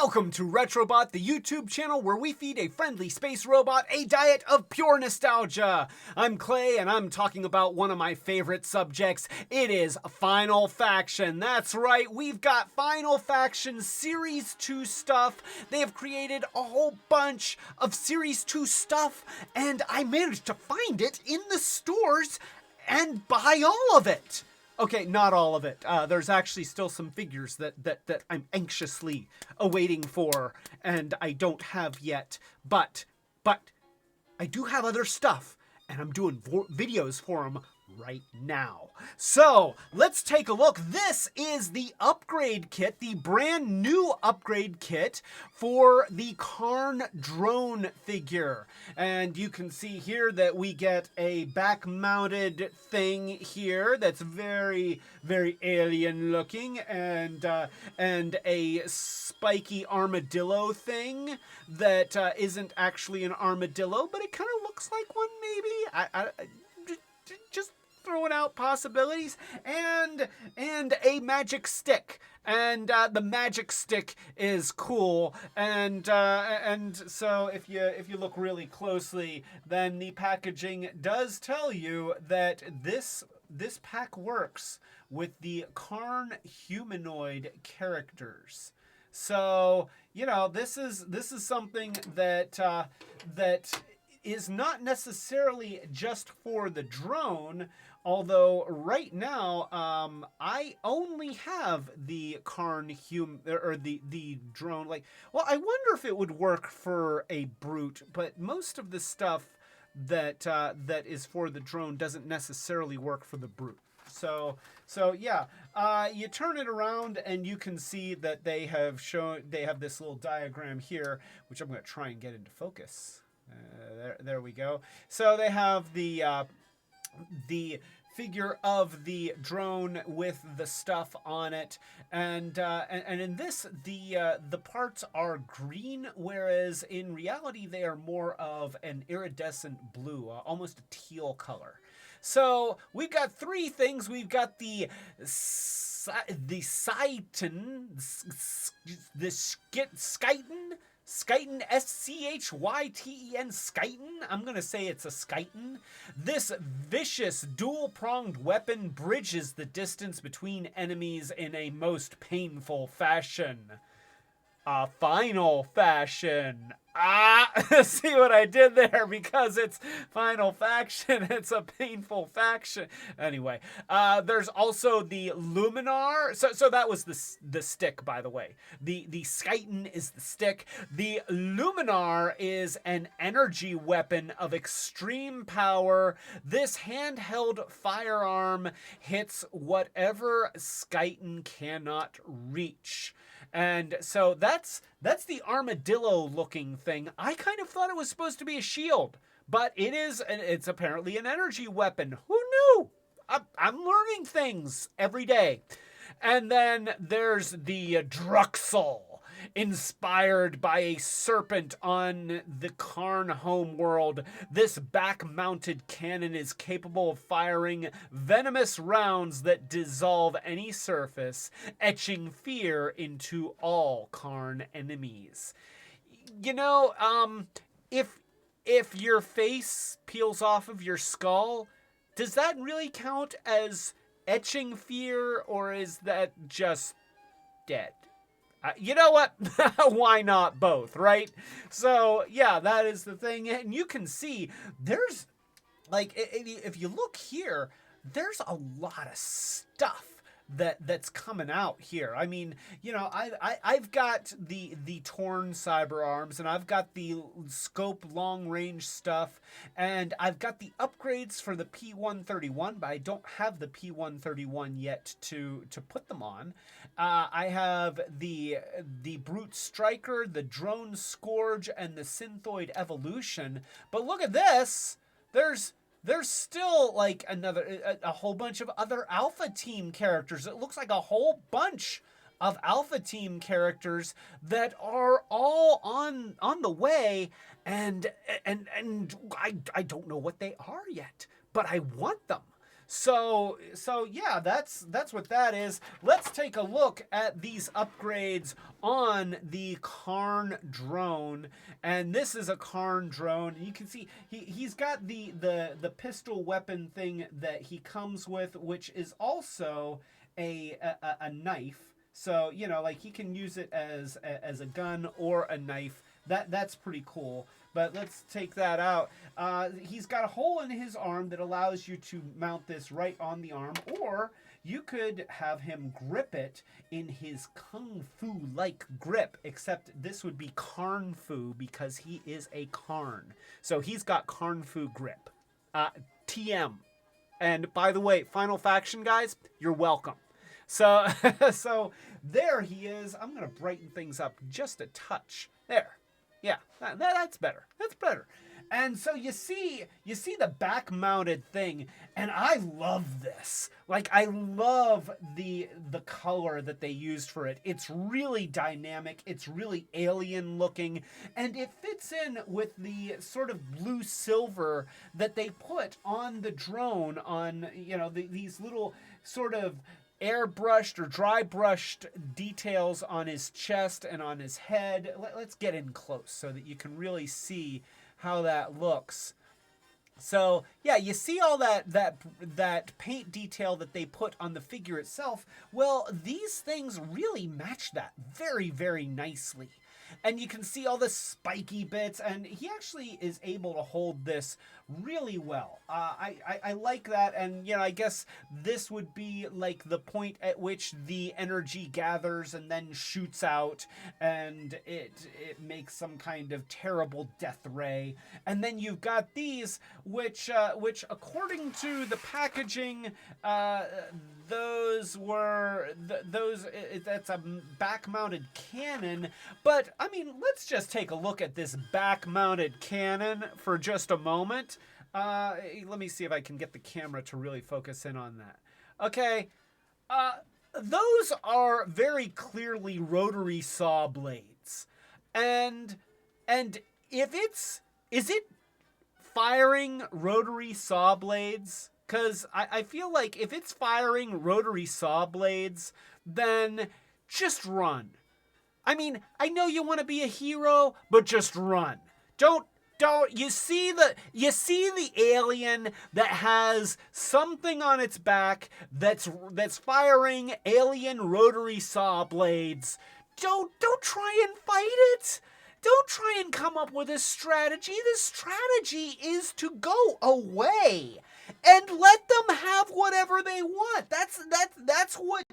Welcome to Retrobot, the YouTube channel where we feed a friendly space robot a diet of pure nostalgia. I'm Clay, and I'm talking about one of my favorite subjects. It is Final Faction. That's right, we've got Final Faction Series 2 stuff. They have created a whole bunch of Series 2 stuff, and I managed to find it in the stores and buy all of it. Okay, not all of it. There's actually still some figures that I'm anxiously awaiting for, and I don't have yet. But I do have other stuff, and I'm doing videos for them right now. So let's take a look. This is the upgrade kit, the brand new upgrade kit for the Karn drone figure. And you can see here that we get a back-mounted thing here that's very, very alien looking, and a spiky armadillo thing that isn't actually an armadillo, but it kind of looks like one maybe. I just throwing out possibilities, and a magic stick, and the magic stick is cool, and so if you look really closely, then the packaging does tell you that this pack works with the Karn humanoid characters. So you know, this is something that is not necessarily just for the drone, although right now I only have the Karn the drone. Like, well, I wonder if it would work for a brute, but most of the stuff that is for the drone doesn't necessarily work for the brute. So yeah, you turn it around and you can see that they have this little diagram here, which I'm going to try and get into focus. There we go. So they have the figure of the drone with the stuff on it, and in this the parts are green, whereas in reality they are more of an iridescent blue, almost a teal color. So we've got three things. We've got the Scythen, Scythen, S-C-H-Y-T-E-N, Scythen. I'm going to say it's a Scythen. This vicious dual-pronged weapon bridges the distance between enemies in a most painful fashion. A final fashion. See what I did there? Because it's Final Faction, it's a painful faction. Anyway, there's also the Luminar. So that was the stick, by the way. The Scythen is the stick. The Luminar is an energy weapon of extreme power. This handheld firearm hits whatever Scythen cannot reach. And so that's the armadillo-looking thing. I kind of thought it was supposed to be a shield, but it's apparently an energy weapon. Who knew? I'm learning things every day. And then there's the Druxel, inspired by a serpent on the Karn homeworld. This back-mounted cannon is capable of firing venomous rounds that dissolve any surface, etching fear into all Karn enemies. You know, if your face peels off of your skull, does that really count as etching fear, or is that just dead? You know what? Why not both, right? So, yeah, that is the thing. And you can see there's, like, if you look here, there's a lot of stuff that's coming out here. I mean, you know, I've got the torn cyber arms, and I've got the scope long range stuff, and I've got the upgrades for the P131, but I don't have the P131 yet to put them on. I have the Brute Striker, the Drone Scourge, and the Synthoid Evolution. But look at this. There's still like a whole bunch of other Alpha Team characters. It looks like a whole bunch of Alpha Team characters that are all on the way, and I don't know what they are yet, but I want them. So yeah, that's what that is. Let's take a look at these upgrades on the Karn drone. And this is a Karn drone. You can see he's got the pistol weapon thing that he comes with, which is also a knife. So, you know, like he can use it as a gun or a knife. That's pretty cool. But let's take that out. He's got a hole in his arm that allows you to mount this right on the arm, or you could have him grip it in his kung fu-like grip, except this would be Karn fu because he is a Karn. So he's got Karn fu grip. TM. And by the way, Final Faction guys, you're welcome. So, so there he is. I'm going to brighten things up just a touch. There. Yeah, that's better. That's better. And so you see the back-mounted thing, and I love this. Like, I love the color that they used for it. It's really dynamic. It's really alien-looking, and it fits in with the sort of blue-silver that they put on the drone on, you know, these little sort of airbrushed or dry brushed details on his chest and on his head. Let's get in close so that you can really see how that looks. So yeah, you see all that paint detail that they put on the figure itself. Well, these things really match that very, very nicely. And you can see all the spiky bits, and he actually is able to hold this really well. I like that, and you know, I guess this would be like the point at which the energy gathers and then shoots out, and it makes some kind of terrible death ray. And then you've got these, which according to the packaging, that's a back-mounted cannon. But I mean, let's just take a look at this back-mounted cannon for just a moment. Let me see if I can get the camera to really focus in on that. Okay, those are very clearly rotary saw blades, and is it firing rotary saw blades? Because I feel like if it's firing rotary saw blades, then just run. I mean, I know you want to be a hero, but just run. Don't you see the alien that has something on its back that's firing alien rotary saw blades. Don't try and fight it. Don't try and come up with a strategy. The strategy is to go away and let them have whatever they want. That's what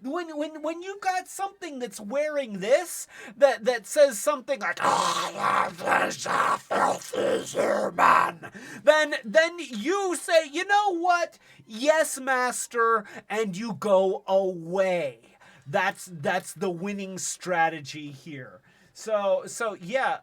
when you've got something that's wearing this that says something like "I am this filthy human," then you say, you know what? Yes, master, and you go away. That's the winning strategy here. So yeah,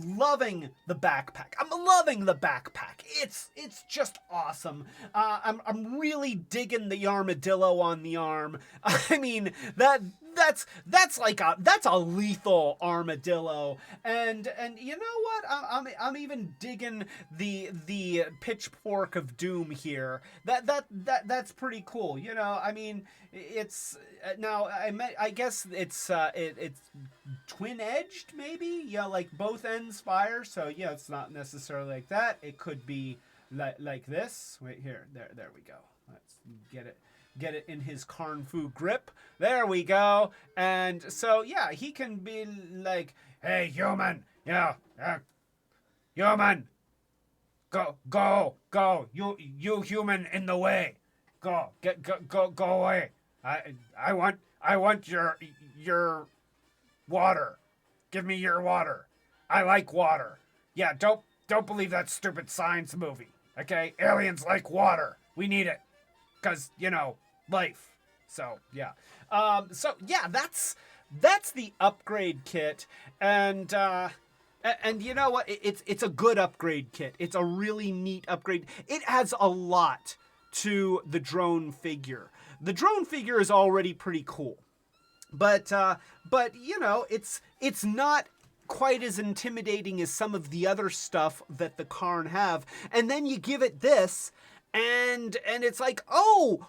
loving the backpack. I'm loving the backpack. It's just awesome. I'm really digging the armadillo on the arm. I mean, that's a lethal armadillo. And you know what? I'm even digging the pitchfork of doom here. That's pretty cool. You know, I mean, it's now I guess it's twin-edged maybe. Yeah, like both ends fire. So yeah, it's not necessarily like that. It could be like this. Wait here. There we go. Let's get it in his Karn fu grip. There we go. And so yeah, he can be like, "Hey, human, yeah, human, go, you human in the way, go away. I want your water. Give me your water. I like water. Yeah, don't believe that stupid science movie. Okay, aliens like water. We need it, 'cause you know, life." So yeah, that's the upgrade kit, and you know what? It's a good upgrade kit. It's a really neat upgrade. It adds a lot to the drone figure. The drone figure is already pretty cool, but you know, it's not quite as intimidating as some of the other stuff that the Karn have. And then you give it this, And it's like, oh,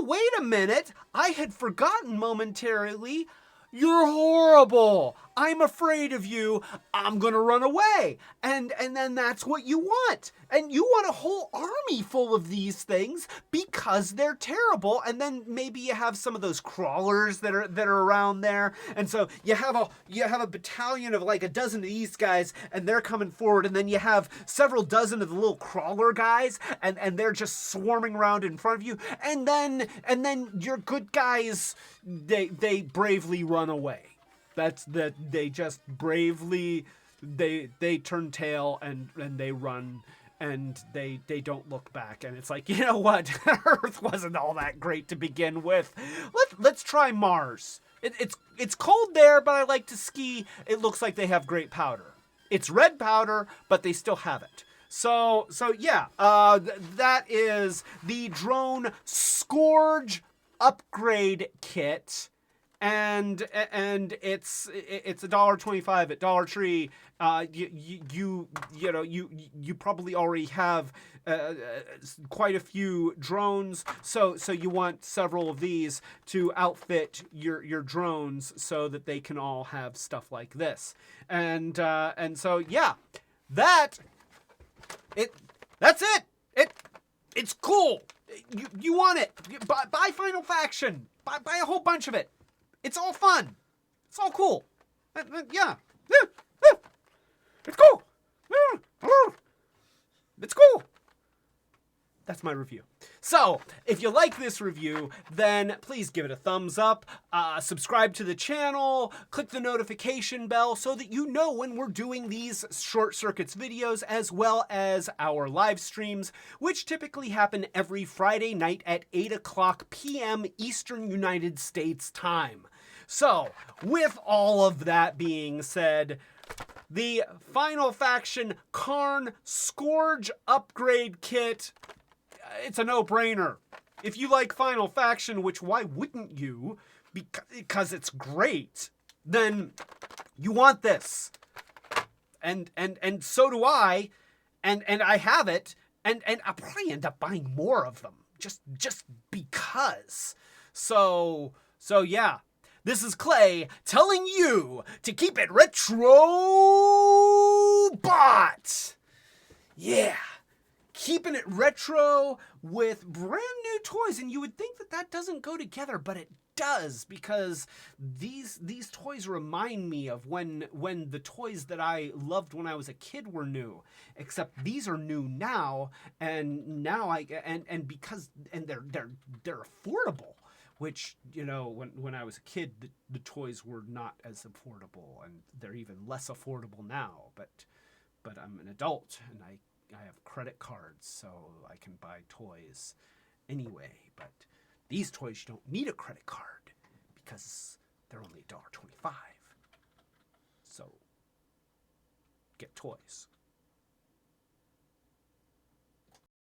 wait a minute. I had forgotten momentarily. You're horrible. I'm afraid of you. I'm going to run away. And then that's what you want. And you want a whole army full of these things because they're terrible. And then maybe you have some of those crawlers that are around there. And so you have a battalion of like a dozen of these guys, and they're coming forward. And then you have several dozen of the little crawler guys, and they're just swarming around in front of you. And then your good guys, they bravely run away. They just bravely they turn tail and they run, and they don't look back. And it's like, you know what? Earth wasn't all that great to begin with. Let's try Mars. It's cold there, but I like to ski. It looks like they have great powder. It's red powder, but they still have it. So yeah, that is the drone Scourge upgrade kit. And it's $1.25 at Dollar Tree. You probably already have quite a few drones, so you want several of these to outfit your drones so that they can all have stuff like this. And so yeah, that's it. It's cool. You want it. Buy Final Faction. Buy a whole bunch of it. It's all fun. It's all cool. Yeah. It's cool. It's cool. That's my review. So, if you like this review, then please give it a thumbs up, subscribe to the channel, click the notification bell so that you know when we're doing these Short Circuits videos, as well as our live streams, which typically happen every Friday night at 8:00 p.m. Eastern United States time. So, with all of that being said, the Final Faction Karn Scourge upgrade kit, it's a no-brainer. If you like Final Faction, which why wouldn't you? Because it's great. Then you want this. And so do I. And I have it. And I'll probably end up buying more of them. Just because. So yeah. This is Clay telling you to keep it Retrobot. Yeah. Keeping it retro with brand new toys. And you would think that doesn't go together, but it does, because these toys remind me of when the toys that I loved when I was a kid were new. Except these are new now, and now because they're affordable. Which, you know, when I was a kid, the toys were not as affordable, and they're even less affordable now. But I'm an adult, and I have credit cards, so I can buy toys anyway. But these toys, you don't need a credit card because they're only $1.25. So get toys.